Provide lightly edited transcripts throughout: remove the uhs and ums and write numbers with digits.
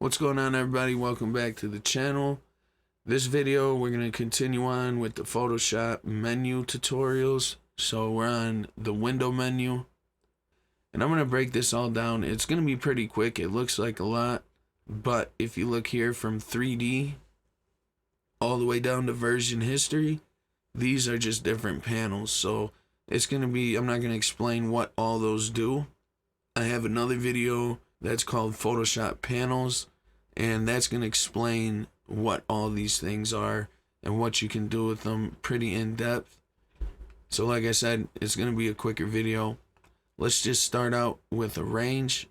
What's going on, everybody? Welcome back to the channel. This video we're going to continue on with the Photoshop menu tutorials. So we're on the window menu and I'm going to break this all down. It's going to be pretty quick. It looks like a lot, but if you look here from 3D all the way down to version history, these are just different panels. So it's going to be, I'm not going to explain what all those do. I have another video that's called Photoshop panels, and that's going to explain what all these things are and what you can do with them pretty in depth. So like I said, it's going to be a quicker video. Let's just start out with arrange.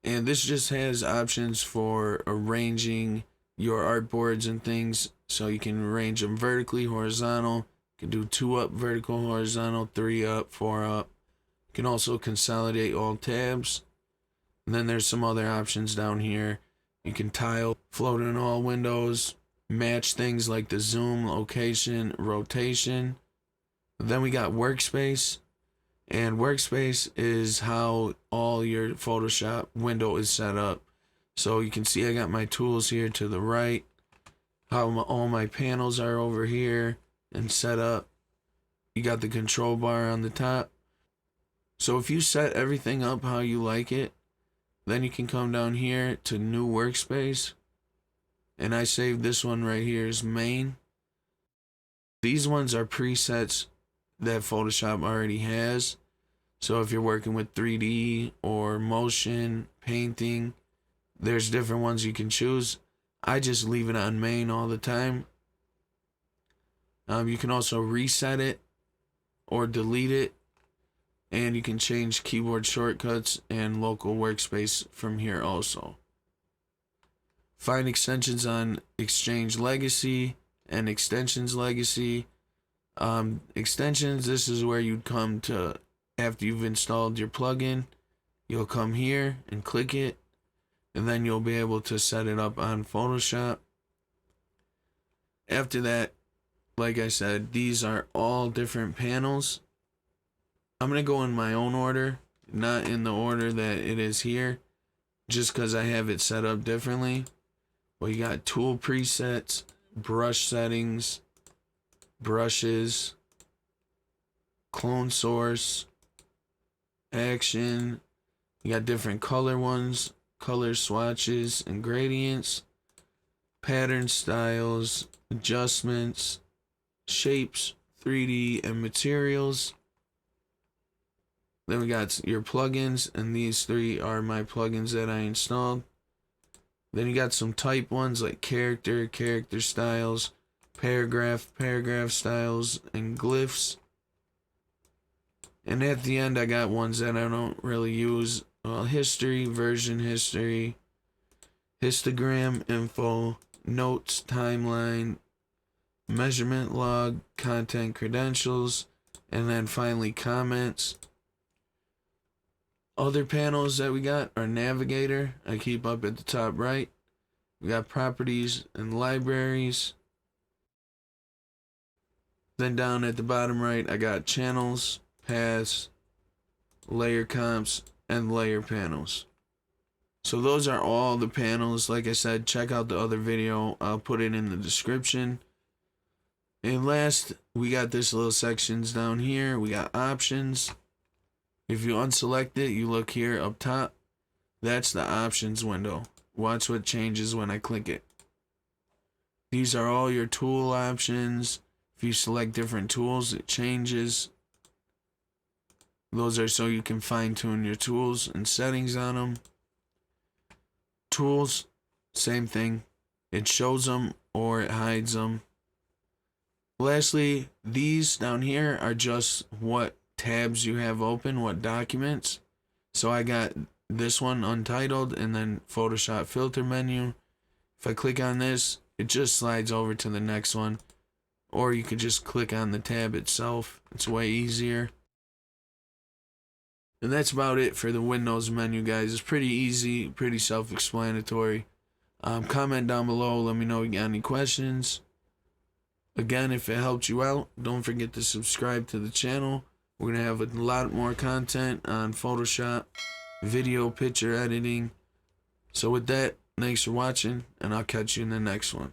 And this just has options for arranging your artboards and things. So you can arrange them vertically, horizontal. You can do 2 up, vertical, horizontal, 3 up, 4 up. You can also consolidate all tabs. And then there's some other options down here. You can tile, float in all windows, match things like the zoom, location, rotation. Then we got Workspace. And Workspace is how all your Photoshop window is set up. So you can see I got my tools here to the right, how all my panels are over here and set up. You got the control bar on the top. So if you set everything up how you like it, then you can come down here to new workspace, and I saved this one right here as main. These ones are presets that Photoshop already has. So if you're working with 3D or motion, painting, there's different ones you can choose. I just leave it on main all the time. You can also reset it or delete it. And you can change keyboard shortcuts and local workspace from here also. Find extensions on Exchange Legacy and Extensions Legacy. Extensions, this is where you'd come to after you've installed your plugin. You'll come here and click it, and then you'll be able to set it up on Photoshop. After that, like I said, these are all different panels. I'm going to go in my own order, not in the order that it is here, just because I have it set up differently. Well, you got tool presets, brush settings, brushes, clone source, action. You got different color ones, color swatches and gradients, pattern styles, adjustments, shapes, 3D, and materials. Then we got your plugins, and these 3 are my plugins that I installed. Then you got some type ones like character, character styles, paragraph, paragraph styles, and glyphs. And at the end I got ones that I don't really use. History, version history, histogram, info, notes, timeline, measurement log, content credentials, and then finally comments. Other panels that we got are navigator, I keep up at the top right. We got properties and libraries. Then down at the bottom right, I got channels, paths, layer comps, and layer panels. So those are all the panels. Like I said, check out the other video. I'll put it in the description. And last, we got this little sections down here. We got options. If you unselect it, you look here up top. That's the options window. Watch what changes when I click it. These are all your tool options. If you select different tools, it changes. Those are so you can fine-tune your tools and settings on them. Tools, same thing. It shows them or it hides them. Lastly, these down here are just what tabs you have open, what documents. So I got this one, Untitled, and then Photoshop filter menu. If I click on this, it just slides over to the next one. Or you could just click on the tab itself. It's way easier. And that's about it for the Windows menu, guys. It's pretty easy, pretty self-explanatory. Comment down below, let me know if you got any questions. Again, if it helped you out, don't forget to subscribe to the channel. We're going to have a lot more content on Photoshop, video, picture editing. So with that, Thanks for watching, and I'll catch you in the next one.